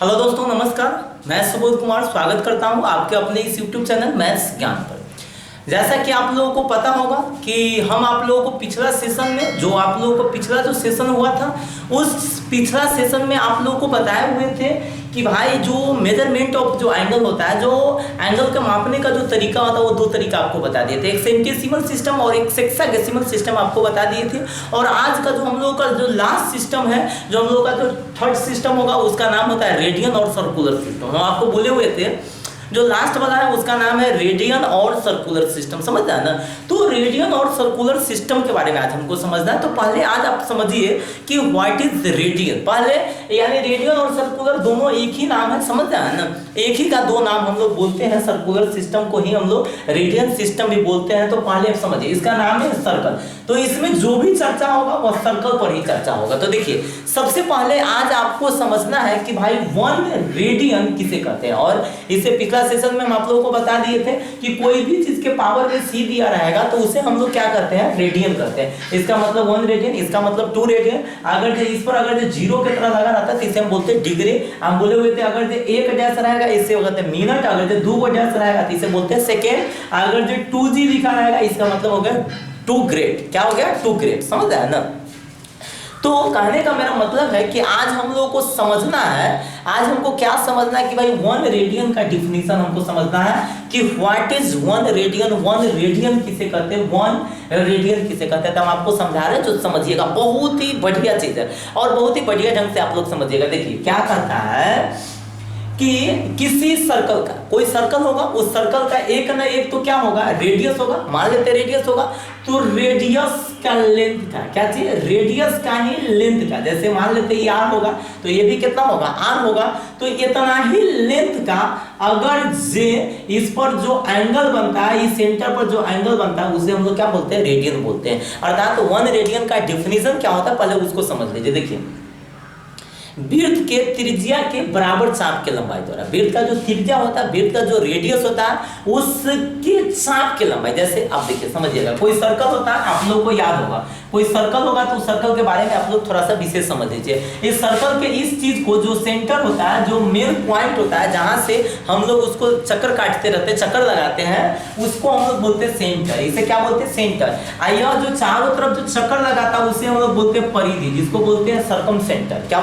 Hello दोस्तों, नमस्कार। मैं सुबोध कुमार स्वागत करता हूं आपके अपने इस YouTube चैनल मैथ्स ज्ञान पर। जैसा कि आप लोगों को पता होगा कि हम आप लोगों को पिछला सेशन में जो पिछला जो सेशन हुआ था उस पिछला सेशन में आप लोगों को बताए हुए थे कि भाई जो मेजरमेंट ऑफ जो एंगल होता है, जो एंगल का मापने का जो तरीका होता है, वो दो तरीका आपको बता दिए थे। एक सेंटीसिमल सिस्टम और एक सेक्साडेसिमल सिस्टम आपको बता दिए थे। और आज का जो हम लोगों का जो लास्ट सिस्टम है, जो हम लोगों का जो थर्ड सिस्टम होगा, उसका नाम होता है रेडियन और सर्कुलर सिस्टम। हम आपको बोले हुए थे जो लास्ट वाला है उसका नाम है रेडियन और सर्कुलर सिस्टम। समझ रहे हैं ना? तो रेडियन और सर्कुलर सिस्टम के बारे में आज हमको समझना है। तो पहले आज आप समझिए कि व्हाट इज रेडियन। पहले यानी रेडियन और सर्कुलर दोनों एक ही नाम है, समझ रहे हैं ना? एक ही का दो नाम हम लोग बोलते हैं। सर्कुलर सिस्टम को ही हम लोग रेडियन सिस्टम भी बोलते हैं। तो पहले आप समझिए, इसका नाम है सर्कल। तो इसमें जो भी चर्चा होगा वह सर्कल पर ही चर्चा होगा। तो देखिए, सबसे पहले आज आपको समझना है कि भाई 1 रेडियन किसे कहते हैं। और इसे पिछला सेशन में हम आप लोगों को बता दिए थे कि कोई भी चीज के पावर में c दिया रहेगा तो उसे हम लोग क्या करते हैं, रेडियन करते हैं। इसका मतलब 1 रेडियन, इसका मतलब 2 रेडियन। अगर जो इस पर अगर जो जीरो की तरह लगा रहता है तो इसे हम बोलते हैं डिग्री। हम बोले हुए थे अगर जो 1 डैश रहेगा इसे बोलते हैं मिनट। अगर जो 2 डैश रहेगा तो इसे बोलते हैं सेकेंड। अगर जो 2g लिखा रहेगा इसका मतलब हो गया 2 ग्रेड। क्या हो गया? 2 ग्रेड। समझ आया ना? तो कहने का मेरा मतलब है कि आज हम लोगों को समझना है, आज हमको क्या समझना है कि भाई 1 रेडियन का डिफिनीशन हमको समझना है कि व्हाट इज 1 रेडियन। 1 रेडियन किसे कहते हैं, 1 रेडियन किसे कहते हैं। तो हम आपको समझा रहे हैं, जो समझिएगा बहुत ही बढ़िया चीज है और बहुत ही बढ़िया ढंग से आप लोग समझिएगा। देखिए क्या कहता है कि किसी सर्कल का, कोई सर्कल होगा, उस सर्कल का एक ना एक तो क्या होगा, रेडियस होगा। मान लेते रेडियस होगा तो रेडियस का लेंथ का क्या चाहिए, रेडियस का ही लेंथ का। जैसे मान लेते ये r होगा तो ये भी कितना होगा, r होगा। तो इतना ही लेंथ का अगर जे इस पर जो एंगल बनता है, इस सेंटर पर जो एंगल बनता है उसे हम लोग क्या बोलते हैं, रेडियन बोलते हैं। अर्थात 1 रेडियन का डिफिनीशन क्या होता है पहले उसको समझ लीजिए। देखिए, वृत्त के त्रिज्या के बराबर चाप के लंबाई द्वारा, वृत्त का जो त्रिज्या होता है, वृत्त का जो रेडियस होता है उसके चाप के लंबाई। जैसे आप देखिए, समझिएगा, कोई सर्कल होता है, आप लोगों को याद होगा कोई सर्कल होगा तो सर्कल के बारे में आप लोग थोड़ा सा विशेष समझ लीजिए। इस सर्कल के इस चीज को जो सेंटर होता है, जो मेन पॉइंट होता है, जहां से हम लोग उसको चक्कर काटते रहते हैं, चक्कर लगाते हैं, उसको हम लोग बोलते हैं सेंटर। इसे क्या बोलते हैं, सेंटर। यह जो चारों तरफ जो चक्कर लगाता है उसे हम लोग बोलते हैं परिधि, जिसको बोलते हैं सरकम सेंटर। क्या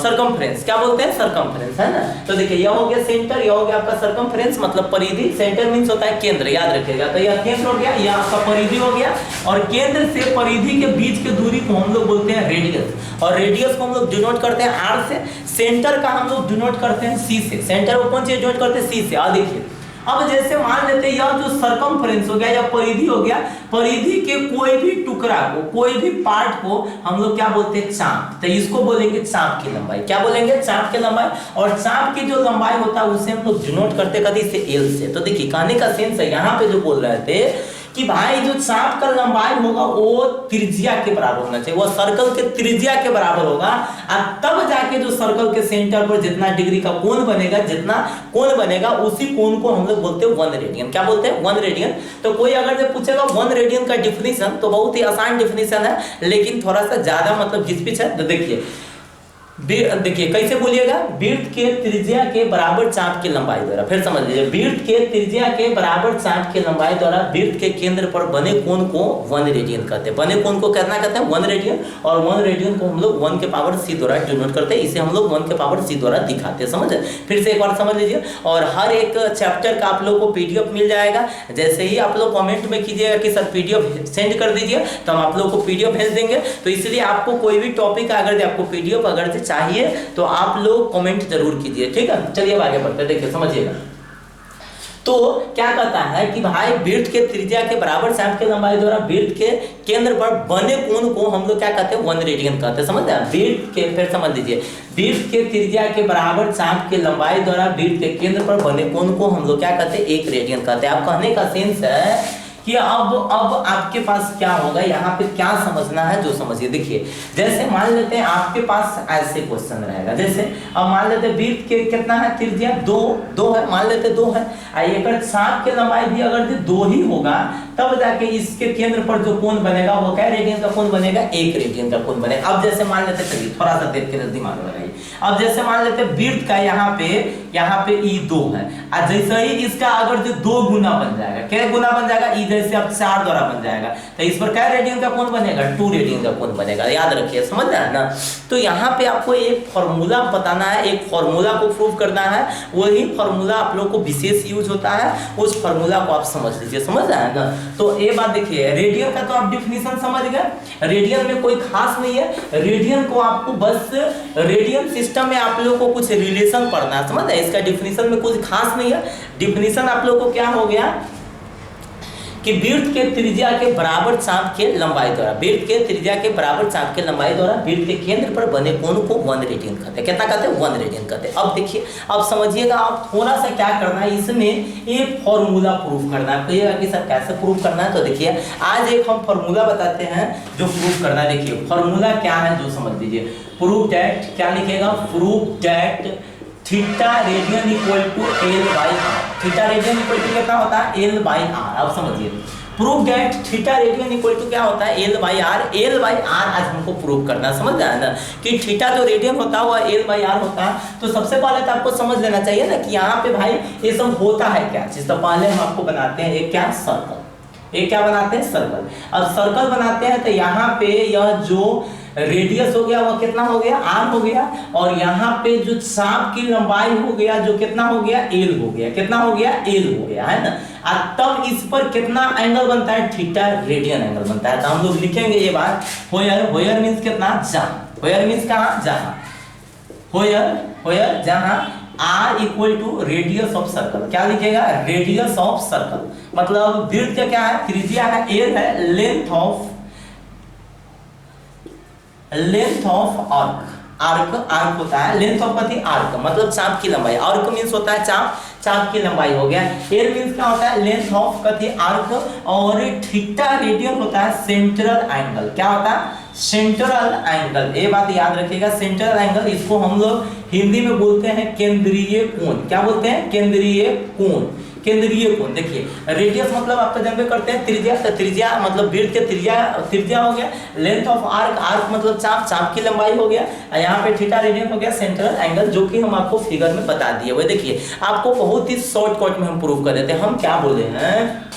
सरकमफ्रेंस। क्या बोलते हैं, सरकमफ्रेंस, है ना? तो देखिए, यह हो गया सेंटर, यह हो गया आपका सरकमफ्रेंस, मतलब परिधि। सेंटर मींस होता है केंद्र, याद रखिएगा। तो यह केंद्र हो गया, यह आपका परिधि हो गया। और केंद्र से परिधि के बीच की दूरी को हम लोग बोलते हैं रेडियस। और रेडियस को हम लोग डिनोट करते हैं r से। सेंटर का हम लोग डिनोट करते हैं c से। सेंटर को कौन से डिनोट करते हैं, c से। आ देखिए, अब जैसे मान लेते हैं यह जो सरकमफ्रेंस हो गया या परिधि हो गया, परिधि के कोई भी टुकड़ा को, कोई भी पार्ट को हम लोग क्या बोलते हैं, चाप। तो इसको बोलेंगे चाप की लंबाई। क्या बोलेंगे, चाप की लंबाई। और चाप की जो लंबाई होता है उसे हम लोग डिनोट करते कभी से l से। तो देखिए, कहने का सेंस है यहाँ पे जो बोल रहे थे कि भाई जो चाप का लंबाई होगा वो त्रिज्या के बराबर होना चाहिए, वो सर्कल के त्रिज्या के बराबर होगा। और तब जाके जो सर्कल के सेंटर पर जितना डिग्री का कोण बनेगा, जितना कोण बनेगा, उसी कोण को हम लोग बोलते हैं 1 रेडियन। क्या बोलते हैं, 1 रेडियन। तो कोई अगर जो पूछेगा 1 रेडियन का डिफिनीशन, तो बहुत ही आसान डिफिनीशन है, लेकिन थोड़ा सा ज्यादा मतलब घिसपिच है। तो देखिए कैसे बोलिएगा, वृत्त के त्रिज्या के बराबर चाप की लंबाई द्वारा। फिर समझ लीजिए, वृत्त के त्रिज्या के बराबर चाप की लंबाई द्वारा वृत्त के केंद्र पर बने कोण को 1 रेडियन कहते हैं। बने कोण को कितना कहते हैं, 1 रेडियन। और 1 रेडियन को हम लोग 1 के पावर c द्वारा डिनोट करते हैं। इसे हम लोग 1 के पावर c द्वारा दिखाते हैं। समझे? फिर से एक बार समझ लीजिए। और हर एक चैप्टर का आप लोग को पीडीएफ मिल जाएगा। जैसे ही आप लोग कमेंट में कीजिएगा कि सर पीडीएफ सेंड कर दीजिए, तो हम आप लोग को पीडीएफ भेज देंगे। तो इसलिए आपको कोई भी टॉपिक अगर आपको पीडीएफ अगर चाहिए तो आप लोग कमेंट जरूर कीजिए, ठीक है? चलिए अब आगे बढ़ते हैं। देखिए, समझिएगा। तो क्या कहता है कि भाई वृत्त के त्रिज्या के बराबर चाप की लंबाई द्वारा वृत्त के केंद्र पर बने कोण को हम लोग क्या कहते हैं, 1 रेडियन कहते हैं। समझ रहे हैं? वृत्त के, फिर समझ लीजिए, वृत्त के त्रिज्या के बराबर चाप की लंबाई द्वारा वृत्त के केंद्र पर बने कोण को हम लोग क्या कहते हैं, 1 रेडियन कहते हैं। आप कहने का सेंस है कि अब आपके पास क्या होगा, यहाँ पे क्या समझना है जो समझिए। देखिए, जैसे मान लेते हैं आपके पास ऐसे क्वेश्चन रहेगा। जैसे अब मान लेते हैं वृत्त के कितना है, त्रिज्या 2 है, मान लेते 2 है। अगर चाप की लंबाई भी अगर 2 ही होगा तब जाके इसके केंद्र पर जो कोण बनेगा वो क्या रेडियन का कोण बनेगा, 1 रेडियन का कोण बनेगा। अब जैसे मान लेते, चलिए थोड़ा सा देख के दिमाग लगाइए। अब जैसे मान लेते वृत्त का यहाँ पे ई 2 है, और जैसे ही इसका अगर जो 2 गुना बन जाएगा, क्या गुना बन जाएगा, ई जैसे अब 4 द्वारा बन जाएगा, तो इस पर क्या रेडियन का कोण बनेगा, 2 रेडियन का कोण बनेगा। याद रखिए, समझ रहे हैं ना। तो यहाँ पे आपको एक फॉर्मूला बताना है, एक फॉर्मूला को प्रूव करना है, वही फॉर्मूला आप लोग को विशेष यूज होता है, उस फॉर्मूला को आप समझ लीजिए, समझ रहे हैं ना। तो ये बात देखिए, रेडियन का तो आप डिफिनीशन समझ गए, रेडियन में कोई खास नहीं है, रेडियन को आपको बस रेडियन सिस्टम में आप लोगों को कुछ रिलेशन पढ़ना है, समझ रहे हैं। इसका डिफिनीशन में कुछ खास नहीं है। डिफिनीशन आप लोगों को क्या हो गया कि वृत्त के त्रिज्या के बराबर चाप के लंबाई द्वारा, वृत्त के त्रिज्या के बराबर चाप के लंबाई द्वारा वृत्त के केंद्र पर बने कोण को 1 रेडियन कहते हैं। कितना कहते हैं, 1 रेडियन कहते हैं। अब देखिए, अब समझिएगा, आप थोड़ा सा क्या करना है, इसमें एक फॉर्मूला प्रूफ करना है। कहिएगा कि सर कैसे प्रूफ करना है, तो देखिए आज एक हम फॉर्मूला बताते हैं जो प्रूफ करना है। देखिए फॉर्मूला क्या है जो समझ लीजिए। प्रूफ दैट, क्या लिखेगा, proof that theta radian equal to L by R. Theta radian equal to कितना होता है, एल बाई आर। अब समझिए, proof that theta radian equal to क्या होता है, L by R. L by R आज हमको प्रूव करना है, समझ रहे हैं ना, कि थीटा जो रेडियन होता है वह एल बाई आर होता है। तो सबसे पहले तो आपको समझ लेना चाहिए ना कि यहाँ पे भाई ये सब होता है क्या चीज। तो पहले हम आपको बनाते हैं एक क्या, सर्कल। एक क्या बनाते हैं, सर्कल। अब सर्कल बनाते हैं तो यहाँ पे यह जो रेडियस हो गया वह कितना हो गया, आर हो गया, और यहाँ पे जो चाप की लंबाई हो गया जो कितना हो गया, एल हो गया। कितना हो गया, एल हो गया, है ना। और तब इस पर कितना एंगल बनता है, थीटा रेडियन एंगल बनता है। तो हम लोग लिखेंगे ये बात, होयर, होयर मींस कितना, जहाँ, होयर मींस कहाँ, जहाँ, होयर, होयर जहाँ r equal to radius of circle. क्या लिखेगा, रेडियस ऑफ सर्कल, मतलब वृत्त का क्या है, त्रिज्या है, एल है, लेंथ ऑफ आर्क। आर्क होता है, लेंथ ऑफ कथी, आर्क मतलब चाप की लंबाई। आर्क मींस होता है चाप, चाप की लंबाई हो गया। एल मींस क्या होता है, लेंथ ऑफ कथी, आर्क। और थीटा रेडियन होता है सेंट्रल एंगल। क्या होता है, सेंट्रल एंगल। ये बात याद रखिएगा, सेंट्रल एंगल, इसको हम लोग हिंदी में बोलते हैं केंद्रीय कोण। क्या बोलते हैं, केंद्रीय कोण, केंद्रीय कोण। देखिए रेडियस मतलब आप तो जानते करते हैं त्रिज्या, तो त्रिज्या मतलब वृत्त के त्रिज्या हो गया। लेंथ ऑफ आर्क, आर्क मतलब चाप, चाप की लंबाई हो गया। यहाँ पे थीटा रेडियन हो गया सेंट्रल एंगल, जो कि हम आपको फिगर में बता दिए हुए। देखिए आपको बहुत ही शॉर्टकट में हम प्रूव कर देते हैं। हम क्या बोले हैं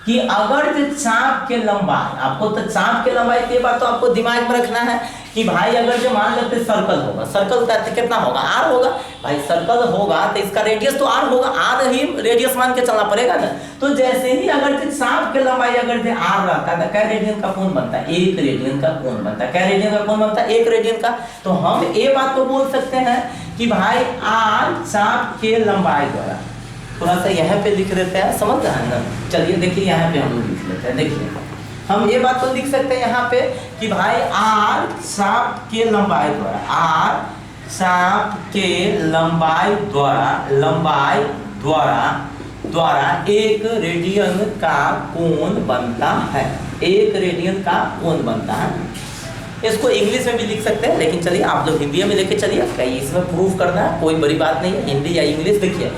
कि अगर जो चाप के लंबाई, आपको तो चाप के लंबाई की बात तो आपको दिमाग में रखना है कि भाई अगर जो मान लेते सर्कल होगा, सर्कल का कितना होगा, आर होगा। भाई सर्कल होगा तो इसका रेडियस तो आर होगा, आर ही रेडियस मान के चलना पड़ेगा ना। तो जैसे ही अगर जो चाप के लंबाई अगर जो आर रहता है तो क्या रेडियन का कोण बनता है, 1 रेडियन का कोण बनता है। क्या रेडियन का कोण बनता है, 1 रेडियन का। तो हम ये बात तो बोल सकते हैं कि भाई आर चाप के लंबाई द्वारा, थोड़ा सा यहाँ पे लिख देते हैं, समझ रहे हैं ना। चलिए देखिए यहाँ पे हम लिख लेते हैं। देखिए हम ये बात तो लिख सकते हैं यहाँ पे कि भाई आर चाप के लंबाई द्वारा, आर चाप के लंबाई द्वारा 1 रेडियन का कोण बनता है। 1 रेडियन का कोण बनता है। इसको इंग्लिश में भी लिख सकते हैं, लेकिन चलिए आप लोग हिंदी में लेके चलिए, कहीं इसमें प्रूफ करना है कोई बड़ी बात नहीं है, हिंदी या इंग्लिश। देखिए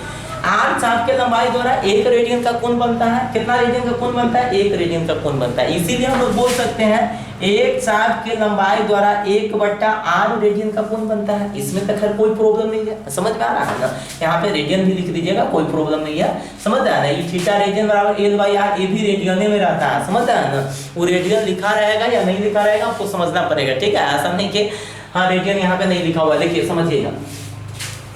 आर चाप के लंबाई द्वारा 1 रेडियन का कोण बनता है। कितना रेडियन का कोण बनता है, 1 रेडियन का कोण बनता है। इसीलिए हम लोग बोल सकते हैं 1 चाप के लंबाई द्वारा 1/r रेडियन का कोण बनता है। इसमें तो खैर कोई प्रॉब्लम नहीं है, समझ में आ रहा है ना। यहाँ पे रेडियन भी लिख दीजिएगा, कोई प्रॉब्लम नहीं है, समझ रहा है ना। ये थीटा रेडियन बराबर l/r, ये भी रेडियन में रहता है, समझ रहा है ना। वो रेडियन लिखा रहेगा या नहीं लिखा रहेगा आपको समझना पड़ेगा, ठीक है। ऐसा नहीं कि हाँ रेडियन यहाँ पे नहीं लिखा हुआ, देखिए समझिएगा।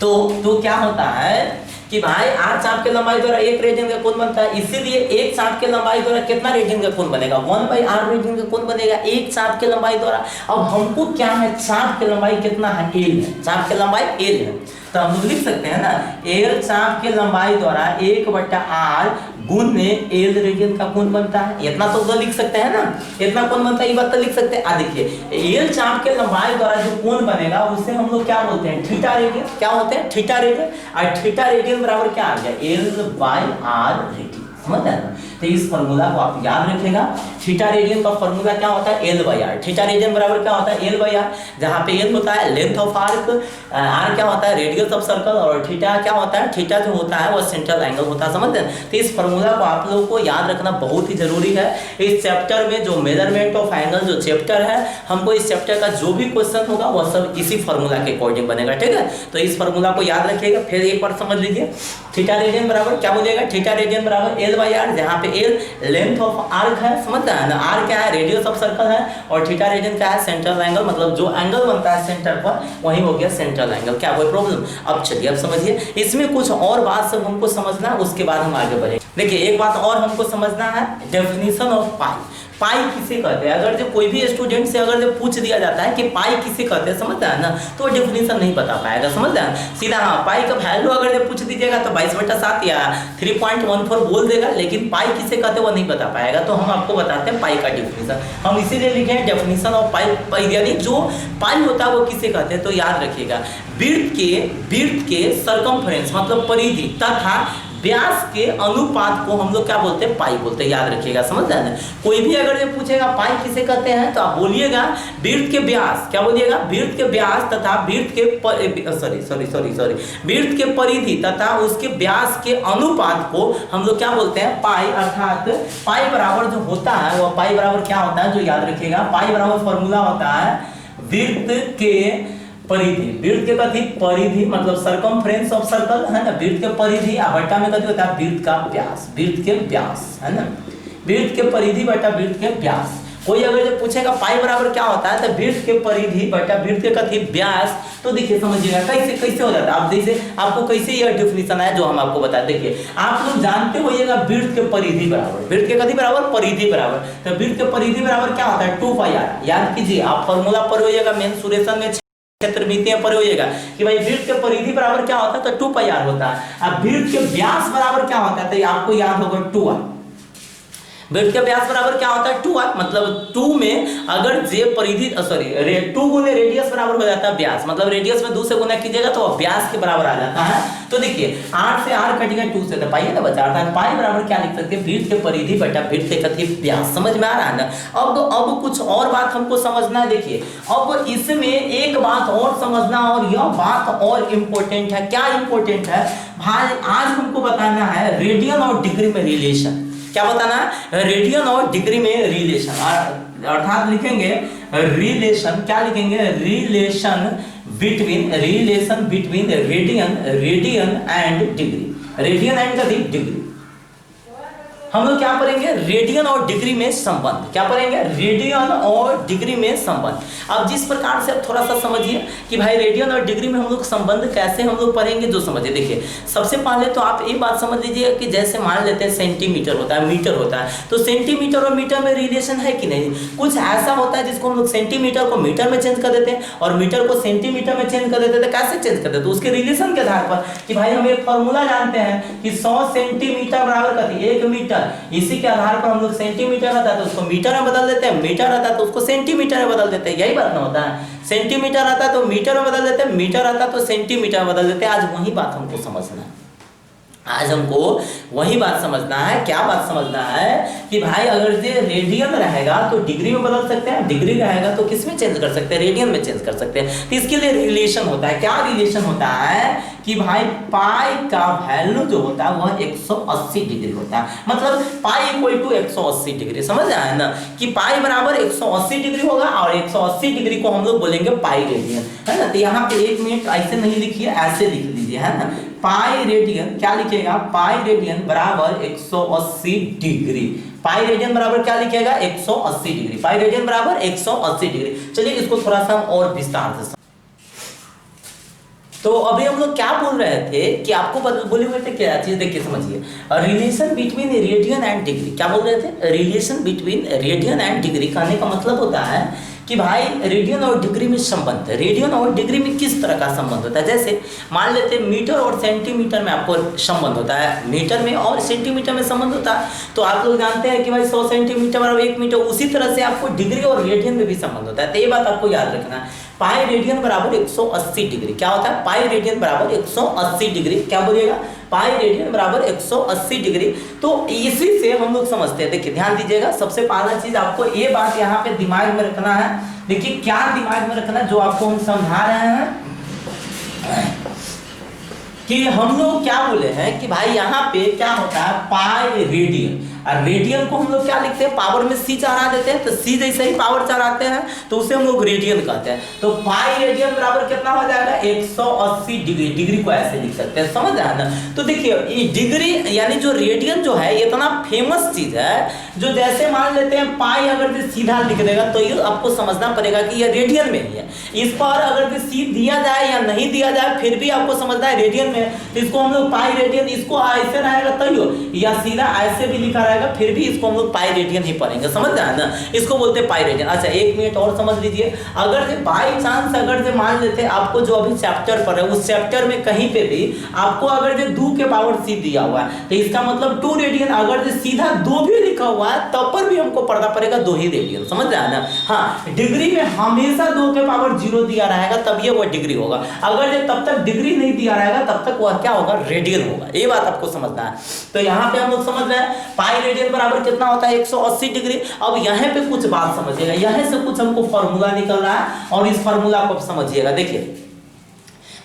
तो क्या होता है कि भाई आर चाप के लंबाई द्वारा 1 रेडियन का कोण बनता है। इसीलिए 1 चाप के लंबाई द्वारा कितना रेडियन का कोण बनेगा, 1/r रेडियन का कोण बनेगा 1 चाप के लंबाई द्वारा। अब हमको क्या है, चाप के लंबाई कितना है, एल है, चाप के लंबाई एल है। तो हम लोग लिख सकते हैं ना, एल चाप के लंबाई द्वारा 1/r गुण में एल रेडियन का कोण बनता है। इतना तो लिख सकते हैं ना, इतना कोण बनता है, ये बात तो लिख सकते हैं। देखिए एल चाप के लंबाई द्वारा जो कोण बनेगा उसे हम लोग क्या बोलते हैं, थीटा रेडियन। क्या होते हैं, थीटा रेडियन। और थीटा रेडियन बराबर क्या आ गया, l/r रेडियन, समझ रहे हैं ना। तो इस फार्मूला को आप याद रखिएगा। थीटा रेडियन का फार्मूला क्या होता है, L by R. Theta radian बराबर क्या होता है, एल बाई आर, जहाँ पे एल होता है लेंथ ऑफ आर्क, आर क्या होता है रेडियस ऑफ सर्कल, और थीटा क्या होता है, थीटा जो होता है वो सेंट्रल एंगल होता है। समझते हैं। तो इस फार्मूला को आप लोगों को याद रखना बहुत ही जरूरी है। इस चैप्टर में जो मेजरमेंट ऑफ एंगल जो चैप्टर है, हमको इस चैप्टर का जो भी क्वेश्चन होगा वह सब इसी फार्मूला के अकॉर्डिंग बनेगा। ठीक है, तो इस फार्मूला को याद रखिएगा। फिर एक बार समझ लीजिए, थीटा रेडियन बराबर क्या बोलिएगा, थीटा रेडियन बराबर एल बाई आर, जहाँ पे एल लेंथ ऑफ आर्क है, समझता है ना, आर क्या है रेडियस ऑफ सर्कल है, और थीटा रेडियन क्या है सेंट्रल एंगल, मतलब जो एंगल बनता है सेंटर पर वही हो गया सेंट्रल एंगल। क्या कोई प्रॉब्लम? अब चलिए अब समझिए, इसमें कुछ और बात सब हमको समझना है, उसके बाद हम आगे बढ़ेंगे। देखिए एक बात और हमको समझना है, डेफिनेशन ऑफ पाई। पाई किसे कहते हैं? अगर जो कोई भी स्टूडेंट से अगर जो पूछ दिया जाता है कि पाई किसे कहते हैं, समझता है ना, तो वो डेफिनेशन नहीं बता पाएगा। समझता है सीधा, हाँ पाई का वैल्यू अगर जो पूछ दीजिएगा तो 22/7 या 3.14 बोल देगा, लेकिन पाई किसे कहते हैं वो नहीं बता पाएगा। तो हम आपको बताते हैं पाई का डेफिनेशन। हम इसीलिए लिखे हैं डेफिनेशन ऑफ पाई, यानी जो पाई होता है वो किसे कहते हैं, तो याद रखिएगा वृत्त के सरकमफ्रेंस मतलब परिधि तथा व्यास के अनुपात को हम लोग क्या बोलते हैं, पाई बोलते हैं। याद रखिएगा, समझ रहे हैं। कोई भी अगर ये पूछेगा पाई किसे कहते हैं, तो आप बोलिएगा वृत्त के व्यास, क्या बोलिएगा, वृत्त के व्यास तथा वृत्त के वृत्त के परिधि तथा उसके व्यास के अनुपात को हम लोग क्या बोलते हैं, पाई। अर्थात पाई बराबर जो होता है वो पाई बराबर क्या होता है, जो याद रखिएगा, पाई बराबर फॉर्मूला होता है वृत्त के परिधि, वृत्त के कथी परिधि मतलब सरकमफ्रेंस ऑफ सर्कल है ना, वृत्त के परिधि बटा में कथी होता है वृत्त का व्यास, वृत्त के व्यास है ना, वृत्त के परिधि बटा वृत्त के व्यास। कोई अगर जो पूछेगा पाई बराबर क्या होता है, तो वृत्त के परिधि बटा वृत्त के कथी व्यास। तो देखिए समझिएगा कैसे हो जाता है। आप जैसे आपको कैसे यह डेफिनेशन है जो हम आपको बताते, देखिए आप लोग जानते होइएगा वृत्त के परिधि बराबर, वृत्त के कथी बराबर, परिधि बराबर। तो वृत्त के परिधि बराबर क्या होता है, 2πr। याद कीजिए, आप फॉर्मूला पर होइएगा मेंसुरेशन में क्षेत्रमितियां पर होइएगा कि भाई वृत्त के परिधि बराबर क्या होता है, तो 2πr होता है। अब वृत्त के व्यास बराबर क्या होता है, तो आपको याद होगा 2r। वृत्त के व्यास बराबर क्या होता है, 2r, मतलब 2 में अगर जे परिधि 2 गुने रेडियस बराबर हो जाता है व्यास, मतलब रेडियस में 2 से गुना कीजिएगा तो व्यास के बराबर आ जाता है। तो देखिए 8 से r कट गया 2 से, तो पाई ना बचा, अर्थात पाई बराबर क्या लिख सकते हैं, वृत्त के परिधि बटा वृत्त के कथी व्यास। समझ में आ रहा है ना। अब कुछ और बात हमको समझना है। देखिए अब इसमें एक बात और समझना, और यह बात और इम्पोर्टेंट है। क्या इम्पोर्टेंट है भाई, आज हमको बताना है रेडियन और डिग्री में रिलेशन। क्या बताना है, रेडियन और डिग्री में रिलेशन, अर्थात लिखेंगे रिलेशन, क्या लिखेंगे, relation between radian and degree, radian and degree. हम लोग क्या पढ़ेंगे, रेडियन और डिग्री में संबंध। क्या पढ़ेंगे, रेडियन और डिग्री में संबंध। अब जिस प्रकार से आप थोड़ा सा समझिए कि भाई रेडियन और डिग्री में हम लोग संबंध कैसे हम लोग पढ़ेंगे, जो समझिए। देखिए सबसे पहले तो आप एक बात समझ लीजिए कि जैसे मान लेते हैं सेंटीमीटर होता है, मीटर होता है, तो सेंटीमीटर और मीटर में रिलेशन है कि नहीं। कुछ ऐसा होता है जिसको हम लोग सेंटीमीटर को मीटर में चेंज कर देते हैं और मीटर को सेंटीमीटर में चेंज कर देते हैं। तो कैसे चेंज कर देते हैं, उसके रिलेशन के आधार पर कि भाई हम एक फॉर्मूला जानते हैं कि 100 सेंटीमीटर बराबर कथी 1 मीटर। इसी के आधार पर हम लोग सेंटीमीटर रहता है तो उसको मीटर में बदल देते हैं, मीटर रहता है तो उसको सेंटीमीटर में बदल देते हैं। यही बात ना होता है, सेंटीमीटर आता है तो मीटर में बदल देते हैं, मीटर आता है तो सेंटीमीटर में बदल देते हैं। आज वही बात हमको समझना है, आज हमको वही बात समझना है। क्या बात समझना है कि भाई अगर ये रेडियन रहेगा तो डिग्री में बदल सकते हैं, डिग्री रहेगा तो किस में चेंज कर सकते हैं, रेडियन में चेंज कर सकते हैं। तो इसके लिए रिलेशन होता है। क्या रिलेशन होता है कि भाई पाई का वैल्यू जो होता है वह 180 डिग्री होता है, मतलब पाई इक्वल टू 180 डिग्री। समझ आया ना कि पाई बराबर 180 डिग्री होगा और 180 डिग्री को हम लोग बोलेंगे पाई रेडियन, है ना। तो यहाँ पे 1 मिनट ऐसे नहीं लिखिए, ऐसे लिख लीजिए, है ना। पाई रेडियन क्या लिखेगा, पाई रेडियन बराबर 180 डिग्री। पाई रेडियन बराबर क्या लिखेगा, 180 डिग्री। पाई रेडियन बराबर 180 डिग्री। चलिए इसको थोड़ा सा और विस्तार से। तो अभी हम लोग क्या बोल रहे थे कि आपको बोले हुए थे क्या चीज, देखिए समझिए, relation between radian and degree. क्या बोल रहे थे, relation between radian and degree. कहने का मतलब होता है कि भाई रेडियन और डिग्री में संबंध है। रेडियन और डिग्री में किस तरह का संबंध होता है, जैसे मान लेते हैं मीटर और सेंटीमीटर में आपको संबंध होता है, मीटर में और सेंटीमीटर में संबंध होता है। तो आप लोग जानते हैं कि भाई 100 सेंटीमीटर और 1 मीटर, उसी तरह से आपको डिग्री और रेडियन में भी संबंध होता है। तो ये बात आपको याद रखना है। पाई रेडियन बराबर 180 डिग्री। क्या होता है? पाई रेडियन बराबर 180 डिग्री। क्या बोलिएगा? पाई रेडियन बराबर 180 डिग्री। तो इसी से हम लोग समझते हैं। देखिए ध्यान दीजिएगा, सबसे पहला चीज आपको ये बात यहाँ पे दिमाग में रखना है। देखिए क्या दिमाग में रखना, जो आपको हम समझा रहे हैं कि हम लोग क्या बोले हैं कि भाई यहाँ पे क्या होता है, पाई रेडियन। और रेडियन को हम लोग क्या लिखते हैं, पावर में सी चढ़ा देते हैं, तो सी जैसे ही पावर चढ़ाते हैं तो उसे हम लोग रेडियन कहते हैं। तो पाई रेडियन बराबर कितना हो जाएगा, 180 डिग्री। डिग्री को ऐसे लिख सकते हैं, समझ रहे हैं ना। तो देखिए ये डिग्री यानी जो रेडियन जो है इतना फेमस चीज है, जो जैसे मान लेते हैं पाई अगर जो सीधा लिख देगा तो ये आपको समझना पड़ेगा कि ये रेडियन में ही है। इस पर अगर जो सी दिया जाए या नहीं दिया जाए फिर भी आपको समझना है रेडियन में, तो इसको हम लोग पाई रेडियन, इसको ऐसे रहेगा तो या सीधा ऐसे भी लिखा रहेगा फिर भी इसको हम लोग पाई रेडियन ही पढ़ेंगे, समझ रहे हैं ना। इसको बोलते हैं पाई रेडियन। अच्छा एक मिनट और समझ लीजिए, अगर बाई चांस अगर जो मान लेते हैं आपको जो अभी चैप्टर पर है उस चैप्टर में कहीं पे भी आपको अगर जो 2 के पावर सी दिया हुआ है तो इसका मतलब 2 रेडियन, अगर जो सीधा 2 भी लिखा हुआ है तब पर भी हमको पढ़ना पड़ेगा 2 ही रेडियन, समझ रहे हैं ना। हाँ डिग्री में हमेशा 2 के पावर 0 दिया रहेगा तब ये वो डिग्री होगा, अगर जो तब तक डिग्री नहीं दिया रहेगा तब तक वह क्या होगा, रेडियन होगा। ये बात आपको समझना है। तो यहाँ पे हम लोग समझ रहे हैं पाई रेडियन बराबर कितना होता है, 180 डिग्री। अब यहाँ पे कुछ बात समझिएगा, यहाँ से कुछ हमको फॉर्मूला निकल रहा है और इस फॉर्मूला को समझिएगा। देखिए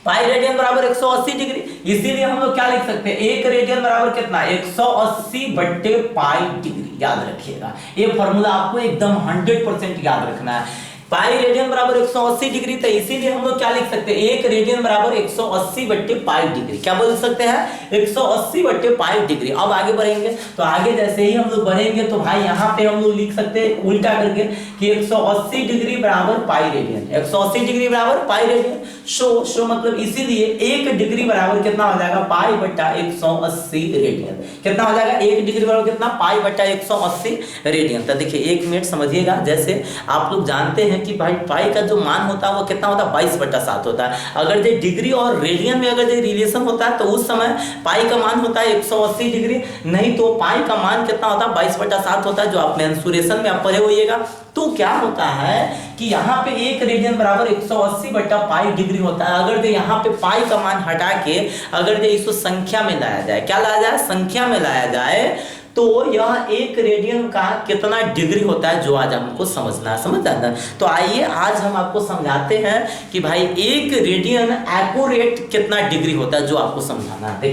पाई रेडियन बराबर 180 डिग्री, इसीलिए हम लोग क्या लिख सकते हैं, 1 रेडियन बराबर कितना, 180 बट्टे पाई डिग्री। याद रखिएगा ये फॉर्मूला आपको एकदम 100% याद रखना है। पाई रेडियन बराबर 180 डिग्री, तो इसीलिए हम लोग क्या लिख सकते हैं, 1 रेडियन बराबर 180 बट्टे पाई डिग्री। क्या बोल सकते हैं, 180 बट्टे पाई डिग्री। अब आगे बढ़ेंगे तो आगे जैसे ही हम लोग बढ़ेंगे तो भाई यहाँ पे हम लोग लिख सकते हैं उल्टा करके कि 180 डिग्री बराबर पाई रेडियन, 180 डिग्री बराबर पाई रेडियन। शो मतलब इसीलिए 1 डिग्री बराबर कितना हो जाएगा, पाई बट्टा 180 रेडियन। कितना हो जाएगा, 1 डिग्री बराबर कितना, पाई बट्टा 180 रेडियन। तो देखिए 1 मिनट समझिएगा, जैसे आप लोग जानते हैं कि भाई पाई का जो मान होता है वो कितना होता है, 22/7 होता है। अगर जो डिग्री और रेडियन में अगर जो रिलेशन होता है तो उस समय पाई का मान होता है 180 डिग्री, नहीं तो पाई का मान कितना होता है, 22/7 होता है, जो आप मेंसुरेशन में आप पढ़े होइएगा। तो क्या होता है कि यहाँ पे 1 रेडियन बराबर 180 बट्टा पाई डिग्री होता है। अगर जो यहाँ पे पाई का मान हटा के अगर जो इसको संख्या में लाया जाए, क्या लाया जाए, संख्या में लाया जाए, तो यह 1 रेडियन का कितना डिग्री होता है जो आज हमको समझना है, समझ आता है। तो आइए आज हम आपको समझाते हैं कि भाई 1 रेडियन एक्यूरेट कितना डिग्री होता है, जो आपको समझाना है।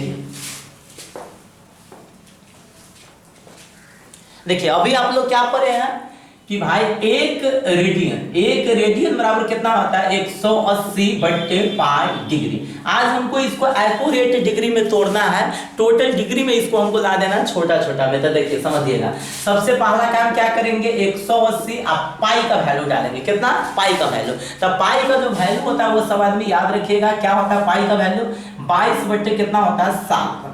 देखिए अभी आप लोग क्या पढ़े हैं कि भाई 1 रेडियन बराबर कितना होता है, 180 बट्टे पाई डिग्री। आज हमको इसको एक्यूरेट डिग्री में तोड़ना है, टोटल डिग्री में इसको हमको ला देना छोटा छोटा में। तो देखिए समझिएगा, सबसे पहला काम क्या करेंगे, 180 आप पाई का वैल्यू डालेंगे, कितना, पाई का वैल्यू। तो पाई का जो वैल्यू होता है वो सब आदमी याद रखिएगा, क्या होता है पाई का वैल्यू, 22 बट्टे कितना होता है, 7।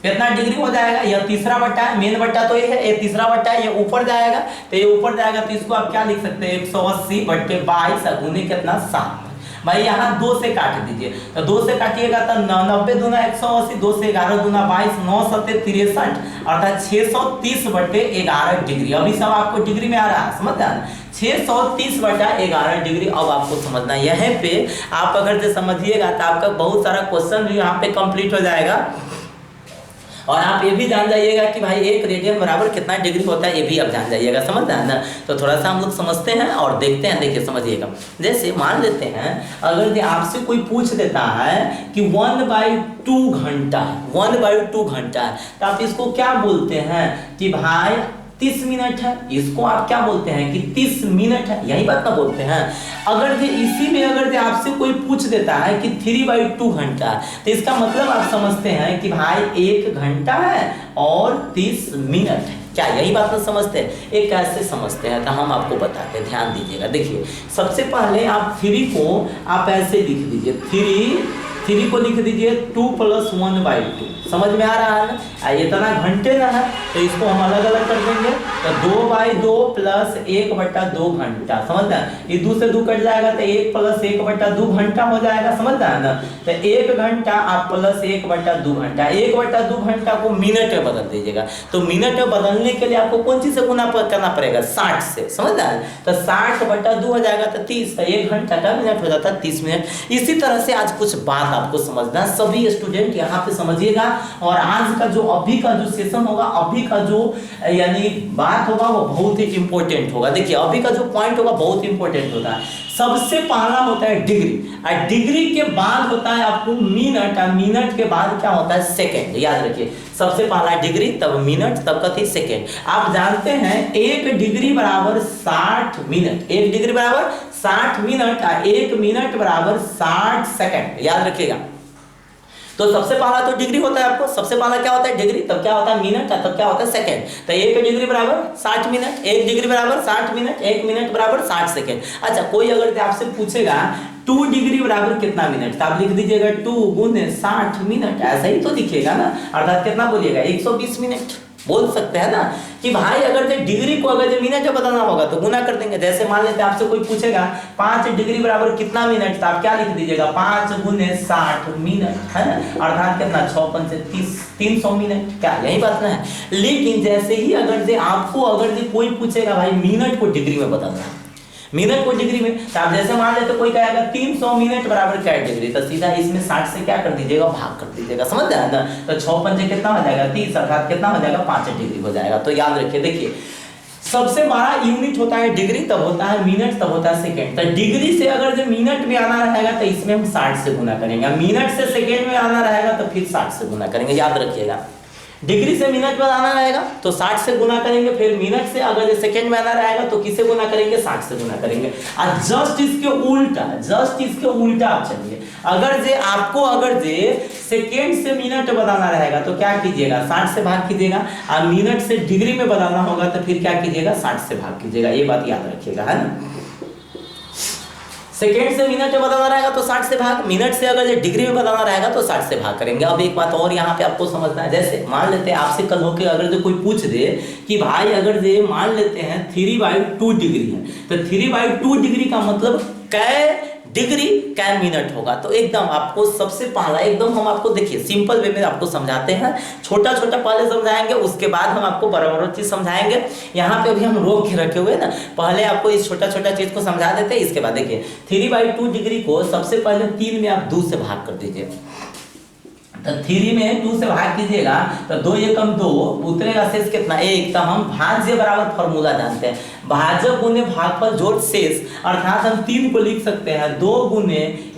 कितना डिग्री हो जाएगा, यह तीसरा बट्टा है, मेन बट्टा तो ये है, ये तीसरा बट्टा है, ये ऊपर जाएगा, तो ये ऊपर जाएगा तो इसको आप क्या लिख सकते हैं, 180 बट्टे 22 गुने कितना, 7। भाई यहाँ 2 से काट दीजिए, तो 2 से काटिएगा तो 90 दूना 180, 2 से 11 दूना 22, 9 7 63, अर्थात 630 बट्टे 11 डिग्री। अभी सब आपको डिग्री में आ रहा है, समझ रहे हैं, 630 बटा 11 डिग्री। अब आपको समझना है, यहाँ पे आप अगर जो समझिएगा तो आपका बहुत सारा क्वेश्चन भी यहाँ पे कंप्लीट हो जाएगा। और आप ये भी जान जाइएगा कि भाई 1 रेडियन बराबर कितना डिग्री होता है, ये भी आप जान जाइएगा, समझ रहे हैं ना। तो थोड़ा सा हम लोग समझते हैं और देखते हैं। देखिए समझिएगा, जैसे मान लेते हैं अगर आपसे कोई पूछ देता है कि 1/2 घंटा है, 1/2 घंटा है, तो आप इसको क्या बोलते हैं कि भाई 30 मिनट है। इसको आप क्या बोलते हैं कि 30 मिनट है, यही बात ना बोलते हैं। अगर जो इसी में अगर जो आपसे कोई पूछ देता है कि 3/2 घंटा, तो इसका मतलब आप समझते हैं कि भाई 1 घंटा है और 30 मिनट है। क्या यही बात ना समझते हैं, एक कैसे समझते हैं तो हम आपको बताते हैं, ध्यान दीजिएगा। देखिए सबसे पहले आप 3 को आप ऐसे लिख दीजिए, 3 3 को लिख दीजिए 2 + 1/2। समझ में आ रहा है ना? इतना घंटे ना है तो इसको हम अलग अलग कर देंगे, तो 2/2 + 1/2 घंटा। समझ रहे हैं? ये 2 से 2 कट जाएगा तो 1 + 1/2 घंटा हो जाएगा। समझ रहे हैं ना? तो 1 घंटा आप प्लस 1/2 घंटा, 1/2 घंटा को मिनट में बदल दीजिएगा। तो मिनट में बदलने के लिए आपको कौन चीज से गुना करना पड़ेगा? 60 से। समझ रहे हैं? तो 60/2 हो जाएगा तो 30, तो 1 घंटा का मिनट हो जाता है 30 मिनट। इसी तरह से आज कुछ बात आपको समझना है, सभी स्टूडेंट यहाँ पे समझिएगा। और आज का जो अभी का जो सेशन होगा, अभी का जो यानी बात होगा वो बहुत ही इंपॉर्टेंट होगा। देखिए अभी का जो पॉइंट होगा बहुत इंपॉर्टेंट होता है। सबसे पहला होता है डिग्री, और डिग्री के बाद होता है आपको मिनट, और मिनट के बाद क्या होता है? सेकंड। याद रखिए सबसे पहला डिग्री, तब मिनट, तब कथी? सेकंड। आप जानते हैं 1 डिग्री बराबर 60 मिनट, 1 डिग्री बराबर 60 मिनट, और 1 मिनट बराबर 60 सेकंड। याद रखिएगा। तो सबसे पहला तो डिग्री होता है आपको, सबसे पहला क्या होता है? डिग्री, तब क्या होता है? मिनट, तब क्या होता है? सेकंड। तो 1 डिग्री बराबर 60 मिनट, 1 डिग्री बराबर 60 मिनट, 1 मिनट बराबर 60 सेकंड। अच्छा कोई अगर आपसे पूछेगा 2 डिग्री बराबर कितना मिनट, तो आप लिख दीजिएगा 2 × 60 मिनट, ऐसा ही तो लिखिएगा ना। अर्थात कितना बोलिएगा? 120 मिनट बोल सकते हैं ना। कि भाई अगर जो डिग्री को अगर जो मिनट में बदलना होगा तो गुना कर देंगे। जैसे मान लेते हैं आपसे कोई पूछेगा 5 डिग्री बराबर कितना मिनट, तो आप क्या लिख दीजिएगा? 5 × 60 मिनट, है ना। अर्थात कितना? 6 × 5 = 30, 300 मिनट। क्या यही बात ना है? लेकिन जैसे ही अगर जो आपको अगर जो कोई पूछेगा भाई मिनट को डिग्री में बदलना है, मिनट को डिग्री में, तो आप जैसे मान लेते कोई कहेगा 300 मिनट बराबर क्या डिग्री, तो सीधा इसमें 60 से क्या कर दीजिएगा? भाग कर दीजिएगा। समझ जाए ना? तो 6 × 5 कितना हो जाएगा? 30, अर्थात कितना हो जाएगा? 5 डिग्री हो जाएगा। तो याद रखिए, देखिए सबसे बड़ा यूनिट होता है डिग्री, तब होता है मिनट, तब होता है सेकंड। तो डिग्री से अगर जो मिनट में आना रहेगा तो इसमें हम 60 से गुना करेंगे, मिनट से सेकंड में आना रहेगा तो फिर 60 से गुना करेंगे। याद रखिएगा, डिग्री से मिनट में आना रहेगा तो 60 से गुना करेंगे, फिर मिनट से अगर सेकंड में आना रहेगा तो किससे गुना करेंगे? 60 से गुना करेंगे। और जस्ट इसके उल्टा आप चलिए, अगर जे आपको अगर जे सेकंड से मिनट बदलना रहेगा तो क्या कीजिएगा? 60 से भाग कीजिएगा, और मिनट से डिग्री में बदलना होगा तो फिर क्या कीजिएगा? 60 से भाग कीजिएगा। ये बात याद रखिएगा, है ना। सेकेंड से मिनट में बदलना रहेगा तो 60 से भाग, मिनट से अगर डिग्री में बदलना रहेगा तो 60 से भाग करेंगे। अब एक बात और यहाँ पे आपको समझना है, जैसे मान लेते हैं आपसे कल होके अगर जो कोई पूछ दे कि भाई अगर ये मान लेते हैं 3/2 डिग्री है, तो 3/2 डिग्री का मतलब कै डिग्री कै मिनट होगा। तो एकदम आपको सबसे पहला एकदम हम आपको देखिए सिंपल वे में आपको समझाते हैं, छोटा छोटा पहले समझाएंगे, उसके बाद हम आपको बराबर चीज समझाएंगे। यहाँ पे अभी हम रोक के रखे हुए ना, पहले आपको इस छोटा छोटा चीज को समझा देते हैं, इसके बाद देखिए 3/2 डिग्री को सबसे पहले 3 में आप 2 से भाग कर दीजिए। तो 3 में 2 से भाग कीजिएगा तो 2 एकम 2, उतरेगा शेष कितना? 1। तो हम भाज्य बराबर फॉर्मूला जानते हैं, भाज्य गुने भागफल जोड़ शेष, अर्थात हम 3 को लिख सकते हैं 2 ×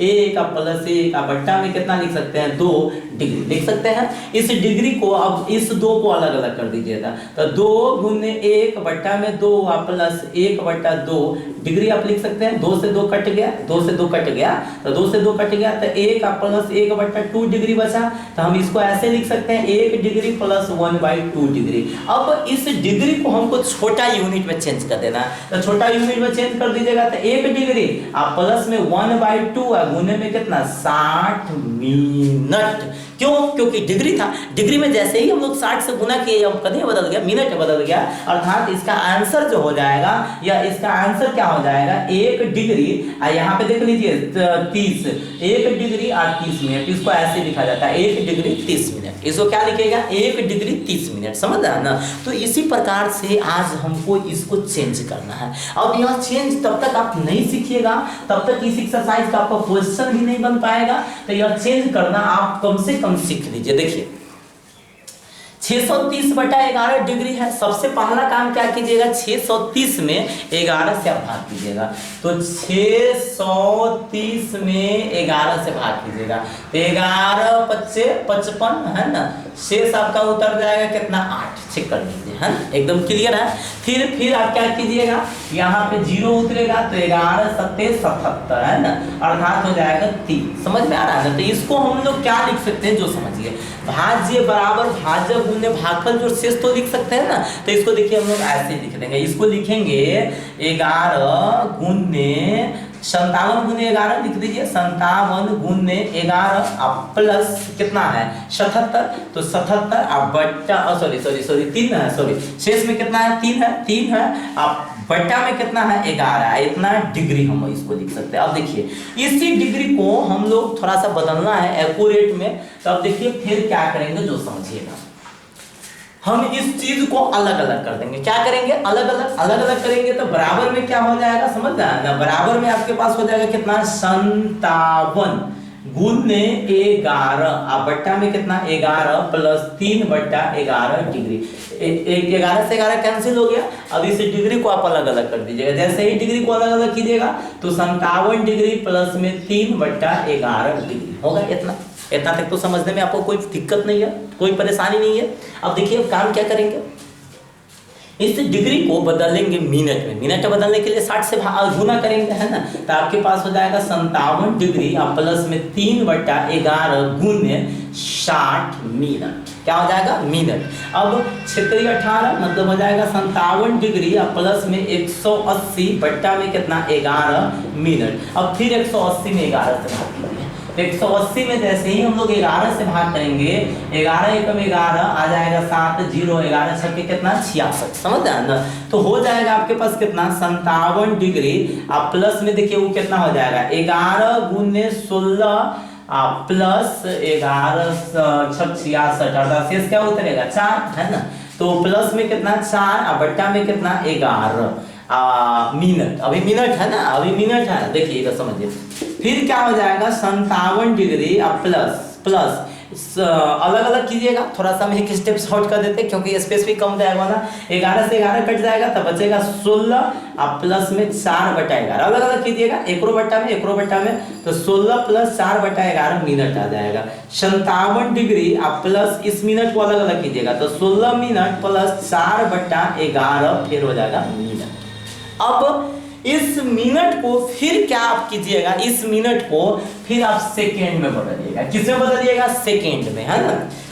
1 + 1 का बट्टा में कितना लिख सकते हैं? 2 डिग्री लिख सकते हैं। इस डिग्री को अब इस 2 को अलग अलग कर दीजिएगा, तो 2 × 1 बट्टा में 2 + 1/2 डिग्री आप लिख सकते हैं। 2 से 2 कट गया, 2 से 2 कट गया, तो 2 से 2 कट गया तो 1 + 1/2 डिग्री बचा। तो हम इसको ऐसे लिख सकते हैं 1 डिग्री + 1/2 डिग्री। अब इस डिग्री को हमको छोटा यूनिट में चेंज कर देना है, तो छोटा यूनिट में चेंज कर दीजिएगा तो 1 डिग्री आप प्लस में 1/2 है, गुने में कितना? 60 मिनट। क्यों? क्योंकि डिग्री था, डिग्री में जैसे ही हम लोग 60 से गुना किए अब कभी बदल गया, मिनट में बदल गया, अर्थात इसका आंसर जो हो जाएगा, या इसका आंसर क्या हो जाएगा? 1 डिग्री, यहाँ पे देख लीजिए 30, 1 डिग्री और 30 मिनट, इसको ऐसे लिखा जाता है 1 डिग्री 30 मिनट। इसको क्या लिखेगा? 1 डिग्री 30 मिनट। समझ रहे हैं ना? तो इसी प्रकार से आज हमको इसको चेंज करना है। अब यह चेंज तब तक आप नहीं सीखिएगा, तब तक इस एक्सरसाइज का आपका क्वेश्चन भी नहीं बन पाएगा। तो यह चेंज करना आप कम से कम सीख लीजिए। देखिए 630/11 डिग्री है, सबसे पहला काम क्या कीजिएगा? 630 में 11 से आप भाग कीजिएगा, तो 630 में 11 से भाग कीजिएगा तो 11 × 5 = 55, है ना। शेष आपका उतर जाएगा कितना? 8। चेक कर लीजिए, है ना, एकदम क्लियर है। फिर आप क्या कीजिएगा? यहाँ पे 0 उतरेगा तो 11 × 7 = 77, है ना, अर्थात हो जाएगा 3। समझ में आ रहा है ना? तो इसको हम लोग क्या लिख सकते हैं? जो समझिए, भाज्य बराबर भाज्य गुने भागफल जो शेष तो लिख सकते हैं ना। तो इसको देखिए हम लोग ऐसे लिख देंगे, इसको लिखेंगे 11 × 57 गुने 11 लिख दीजिए, 57 गुने 11 अब प्लस कितना है 77, तो 77 अब बट्टा सॉरी 3 है, सॉरी शेष में कितना है 3 है अब बट्टा में कितना है 11, इतना डिग्री हम इसको लिख सकते हैं। अब देखिए इसी डिग्री को हम लोग थोड़ा सा बदलना है एक्यूरेट में, तो अब देखिए फिर क्या करेंगे जो समझिएगा, हम इस चीज को अलग अलग कर देंगे। क्या करेंगे अलग अलग करेंगे तो बराबर में क्या हो जाएगा समझ रहे हैं, बराबर में आपके पास हो जाएगा कितना 57 गुने 11 अब बट्टा में कितना 11 प्लस 3/11 डिग्री। 11 से 11 कैंसिल हो गया। अब इस डिग्री को आप अलग अलग कर दीजिएगा, जैसे ही डिग्री को अलग अलग कीजिएगा तो 57 डिग्री प्लस में 3/11 डिग्री होगा। इतना तक तो समझने में आपको कोई दिक्कत नहीं है, कोई परेशानी नहीं है। अब देखिए अब काम क्या करेंगे, इस डिग्री को बदलेंगे मिनट में। मिनट बदलने के लिए 60 से गुना करेंगे, है ना, तो आपके पास हो जाएगा 57 डिग्री अब प्लस में 3/11 गुने 60 मिनट। क्या हो जाएगा मिनट। अब 6 18 मतलब हो जाएगा 57 डिग्री अब प्लस में 180 बट्टा में कितना 11 मिनट। अब फिर 180 में 11 से भाग करेंगे, 180 में जैसे ही हम लोग 11 से भाग करेंगे 11 एकम 11 आ जाएगा 7 0 11 छक्के कितना 66, समझ रहे हैं ना। तो हो जाएगा आपके पास कितना 57 डिग्री अब प्लस में देखिए वो कितना हो जाएगा 11 गुने 16 प्लस 11 6 66 अर्थात शेष क्या उतरेगा 4, है ना। तो प्लस में कितना 4 और बट्टा में कितना 11 मिनट। अभी मिनट है ना, अभी मिनट है, देखिए इधर समझिए। फिर क्या हो जाएगा 57 डिग्री अब प्लस अलग अलग कीजिएगा, थोड़ा सा हम एक स्टेप शॉर्ट कर देते क्योंकि स्पेस भी कम जाएगा ना। 11 से 11 कट जाएगा तब बचेगा 16 अब प्लस में 4/11 अलग अलग कीजिएगा, एक बट्टा में तो 16 प्लस 4/11 मिनट आ जाएगा। 57 डिग्री अब प्लस इस मिनट को अलग अलग कीजिएगा तो 16 मिनट प्लस 4/11 फिर हो जाएगा मिनट। अब इस मिनट को फिर क्या आप कीजिएगा, इस मिनट को फिर आप सेकेंड में बदलिएगा। किसमें बदलिएगा सेकेंड में, है ना।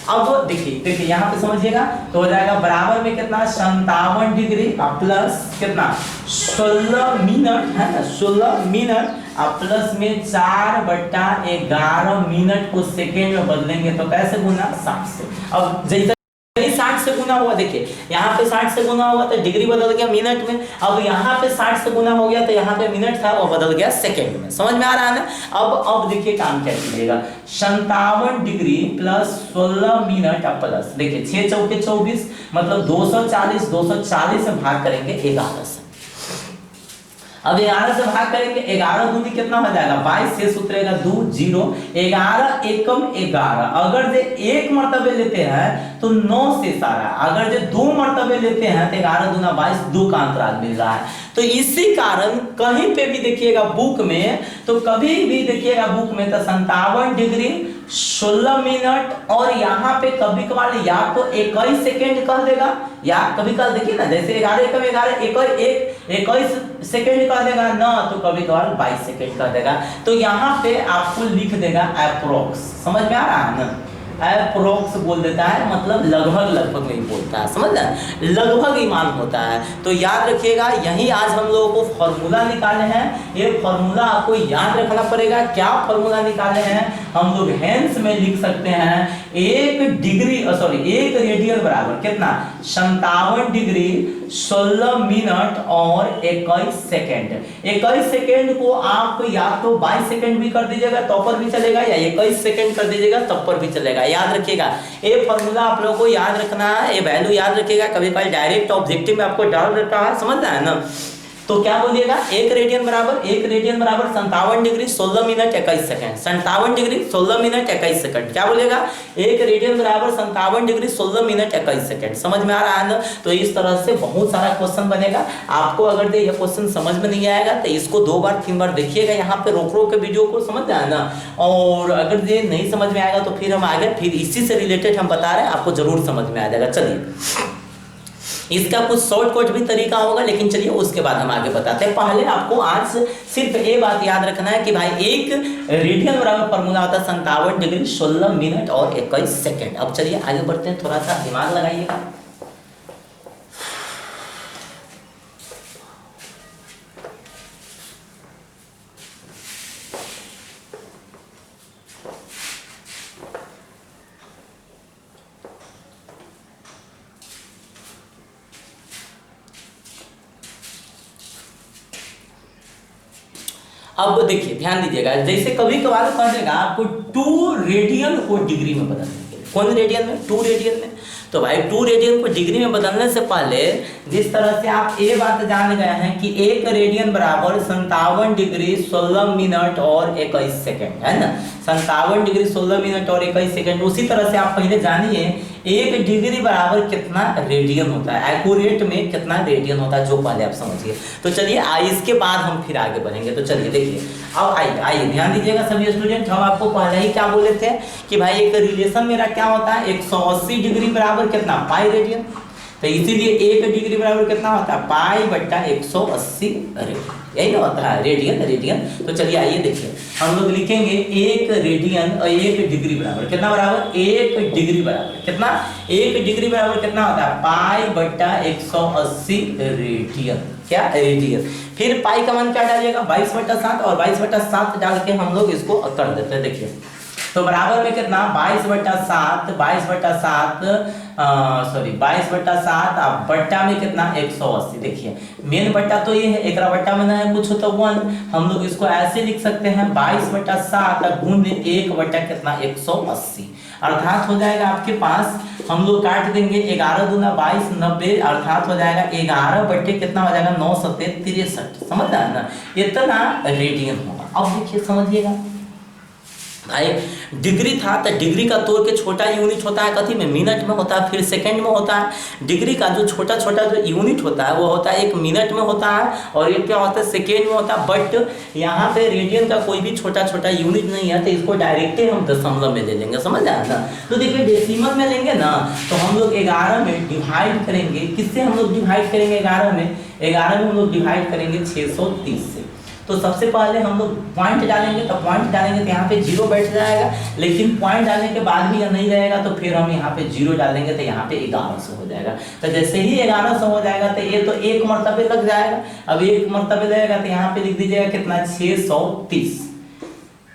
अब देखिए यहाँ पे समझिएगा तो हो जाएगा बराबर में कितना 57 डिग्री अब प्लस कितना 16 मिनट, है ना, 16 मिनट अब प्लस में 4/11 मिनट को सेकेंड में बदलेंगे तो कैसे गुना 60 से। अब जैसे 60 से गुना हुआ, देखिए यहाँ पे 60 से गुना हुआ तो डिग्री बदल गया मिनट में। अब यहाँ पे 60 से गुना हो गया तो यहाँ पे मिनट था वो बदल गया सेकंड में। समझ में आ रहा है ना। अब देखिए काम क्या कीजिएगा 57 डिग्री प्लस 16 मिनट अब प्लस देखिए 6 चौके 24 मतलब 240 से भाग करेंगे 11 से। अब 11 से भाग करेंगे 11 दूनी कितना हो जाएगा 22 शेष उतरेगा 2 0 11 एकम 11। अगर जो एक मर्तबे लेते हैं तो 9 शेष आ रहा है, अगर जो 2 मर्तबे लेते हैं तो 11 दूना 22 2 का अंतराल मिल रहा है। तो इसी कारण कहीं पे भी देखिएगा बुक में तो कभी भी देखिएगा बुक में तो 57 डिग्री 16 मिनट और यहाँ पे कभी कभार या तो 21 सेकेंड कह देगा या कभी कभार देखिए ना जैसे 11 एकम 11 21 सेकेंड कह देगा ना, तो कभी कभार 22 सेकेंड कह देगा। तो यहाँ पे आपको लिख देगा अप्रोक्स। समझ में आ रहा है ना, अप्रोक्स बोल देता है मतलब लगभग नहीं बोलता है, समझ रहे, लगभग ही मान होता है। तो याद रखिएगा यही आज हम लोगों को फॉर्मूला निकाले हैं। ये फॉर्मूला आपको याद रखना पड़ेगा। क्या फॉर्मूला निकाले हैं हम लोग हेंस में लिख सकते हैं 1 रेडियन बराबर कितना 57 डिग्री 16 मिनट और 21 सेकेंड। 21 सेकेंड को आप या तो 22 सेकेंड भी कर दीजिएगा तब पर भी चलेगा या 21 सेकेंड कर दीजिएगा तब पर भी चलेगा। याद रखिएगा ये फॉर्मूला आप लोगों को याद रखना है, ये वैल्यू याद रखिएगा। कभी कभी डायरेक्ट ऑब्जेक्टिव में आपको डाल देता है, समझ रहे हैं ना। तो क्या बोलिएगा 1 रेडियन बराबर 57 degree 16 minute 21 second. 57 degree 16 minute 21 second. क्या बोलिएगा 1 रेडियन बराबर 57 डिग्री 16 मिनट 21 सेकंड। समझ में आ रहा है ना। तो इस तरह से बहुत सारा क्वेश्चन बनेगा। आपको अगर ये क्वेश्चन समझ में नहीं आएगा तो इसको 2 बार 3 बार देखिएगा यहाँ पे रोक के वीडियो को, समझ रहे हैं ना। और अगर ये नहीं समझ में आएगा तो फिर हम आगे फिर इसी से रिलेटेड हम बता रहे हैं, आपको जरूर समझ में आ जाएगा। चलिए इसका कुछ शॉर्टकट भी तरीका होगा, लेकिन चलिए उसके बाद हम आगे बताते हैं। पहले आपको आज सिर्फ ये बात याद रखना है कि भाई 1 रेडियन बराबर फॉर्मूला होता है 57 डिग्री 16 मिनट और 21 सेकेंड। अब चलिए आगे बढ़ते हैं, थोड़ा सा दिमाग लगाइएगा। अब देखिए ध्यान दीजिएगा, जैसे कभी कभार पढ़ेगा आपको 2 रेडियन को डिग्री में बदलने के लिए। कौन रेडियन में? 2 रेडियन में। तो भाई 2 रेडियन को डिग्री में बदलने से पहले जिस तरह से आप ये बात जान गए हैं कि 1 रेडियन बराबर 57 डिग्री 16 मिनट और 21 सेकेंड, है ना। 57 डिग्री 16 मिनट और 21 सेकेंड। उसी तरह से आप पहले जानिए 1 डिग्री बराबर कितना रेडियन होता है, एक्यूरेट में कितना रेडियन होता है, जो पहले आप समझिए। तो चलिए इसके बाद हम फिर आगे बढ़ेंगे। तो चलिए देखिए, अब आइए ध्यान दीजिएगा सभी स्टूडेंट। हम आपको पहले ही क्या बोले थे कि भाई एक रिलेशन मेरा क्या होता है, 180 डिग्री बराबर कितना, पाई रेडियन। तो इसीलिए 1 डिग्री बराबर कितना होता है, पाई बट्टा 180 रेडियन, यही ना होता है, रेडियन। तो चलिए आइए देखिए, हम लोग लिखेंगे 1 रेडियन और 1 डिग्री बराबर कितना, बराबर 1 डिग्री बराबर कितना, 1 डिग्री बराबर कितना होता है, पाई बट्टा 180 रेडियन, क्या रेडियन। फिर पाई का मान क्या डालिएगा, 22/7, और 22/7 डाल के हम लोग इसको कर देते हैं। देखिए तो बराबर में कितना, 22/7 अब बट्टा में कितना, 180। देखिए मेन बट्टा तो ये है, एक बट्टा में ना है कुछ तो 1, हम लोग इसको ऐसे लिख सकते हैं 22/7 गुण 1 बट्टा कितना, 180। अर्थात हो जाएगा आपके पास, हम लोग काट देंगे 11 दूना 22 90, अर्थात हो जाएगा 11 बट्टे कितना हो जाएगा, 9 7 63। समझ रहे हैं ना, इतना रेडियन होगा। अब देखिए समझिएगा भाई, डिग्री था तो डिग्री का तोड़ के छोटा यूनिट होता है कथी में, मिनट में होता है, फिर सेकंड में होता है। डिग्री का जो छोटा जो यूनिट होता है वो होता है 1 मिनट में होता है, और ये क्या होता है, सेकेंड में होता है। बट यहाँ पे रेडियन का कोई भी छोटा यूनिट नहीं है, तो इसको डायरेक्ट हम दशमलव में ले लेंगे, समझ आया ना। तो देखिए डेसिमल में लेंगे ना, तो हम लोग 11 में डिवाइड करेंगे, किससे हम लोग डिवाइड करेंगे, 11 में हम लोग डिवाइड करेंगे 630 से। तो सबसे पहले हम लोग पॉइंट डालेंगे, तो पॉइंट डालेंगे तो यहाँ पे 0 बैठ जाएगा, लेकिन पॉइंट डालने के बाद भी यह नहीं रहेगा, तो फिर हम यहाँ पे 0 डालेंगे तो यहाँ पे 1100 हो जाएगा। तो जैसे ही 1100 हो जाएगा तो ये तो 1 मरतबे लग जाएगा। अब 1 मरतबे लगेगा तो यहाँ पे लिख दीजिएगा कितना,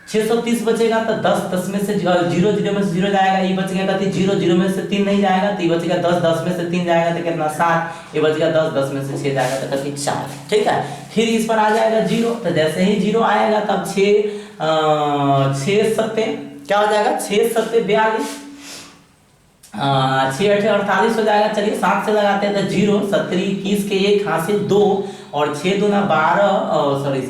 630 बचेगा। तो 10 में से 0 में से 0 जाएगा, ये बच गया कति 0 में से 3 नहीं जाएगा, तो ये बचेगा 10 में से 3 जाएगा तो कितना 7, ये बचेगा 10 में से 6 जाएगा तो कति 4। ठीक है, फिर इस पर आ जाएगा 0, तो जैसे ही 0 आएगा तब 6 7 क्या हो जाएगा, 6 7 42, 6 8 48 हो जाएगा। चलिए 7 से लगाते हैं तो 0 70 21 के 1 हासिल 2, और 6 दूना 12 सॉरी 0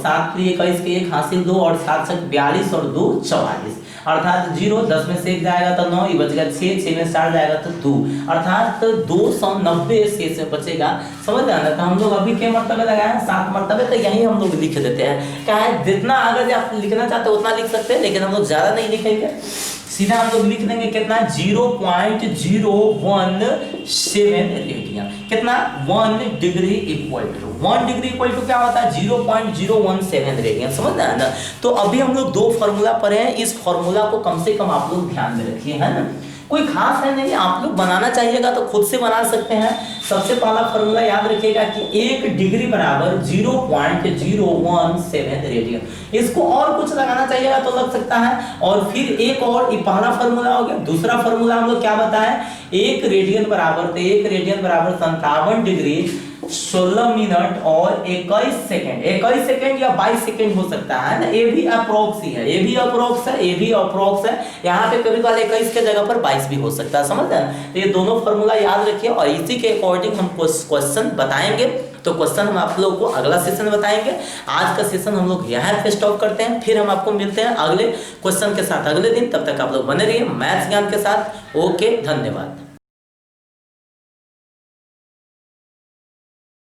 7 21 के 1 हासिल 2, और 7 7 42 और 2 44, अर्थात 0 10 में से 1 जाएगा तो 9, ये बचेगा 6 में 4 जाएगा तो 2, अर्थात 290 शेष में बचेगा। समझ रहे हैं ना। तो हम लोग अभी के मरतबे लगाए, 7 मरतबे, तो यही हम लोग लिख देते हैं। क्या है, जितना अगर आप लिखना चाहते हैं उतना लिख सकते हैं, लेकिन हम लोग ज्यादा नहीं लिखेंगे, सीधा हम लोग लिख देंगे कितना, 0.017 रेडियन, कितना 1 डिग्री इक्वल टू क्या होता है, 0.017 रेडियन। समझ रहे हैं ना। तो अभी हम लोग 2 फार्मूला पढ़े हैं, इस फार्मूला को कम से कम आप लोग ध्यान में रखिए, है ना। कोई खास है नहीं, आप लोग बनाना चाहिएगा तो खुद से बना सकते हैं। सबसे पहला फार्मूला याद रखिएगा कि 1 डिग्री बराबर 0.017 रेडियन। इसको और कुछ लगाना चाहिएगा तो लग सकता है। और फिर एक और, ये पहला फार्मूला हो गया। दूसरा फार्मूला हम लोग क्या बताएं, 1 रेडियन बराबर 57 डिग्री 16 मिनट और 21 सेकेंड, 21 सेकेंड या 22 सेकेंड हो सकता है ना। ये भी अप्रोक्स ही है, ये भी अप्रोक्स है। यहाँ पे कभी कभी 21 के जगह पर 22 भी हो सकता है, समझ रहे। तो ये दोनों फार्मूला याद रखिए, और इसी के अकॉर्डिंग हम क्वेश्चन बताएंगे। तो क्वेश्चन हम आप लोगों को अगला सेशन बताएंगे। आज का सेशन हम लोग यहाँ पे स्टॉप करते हैं, फिर हम आपको मिलते हैं अगले क्वेश्चन के साथ अगले दिन। तब तक आप लोग बने रहिए मैथ्स ज्ञान के साथ। ओके, धन्यवाद।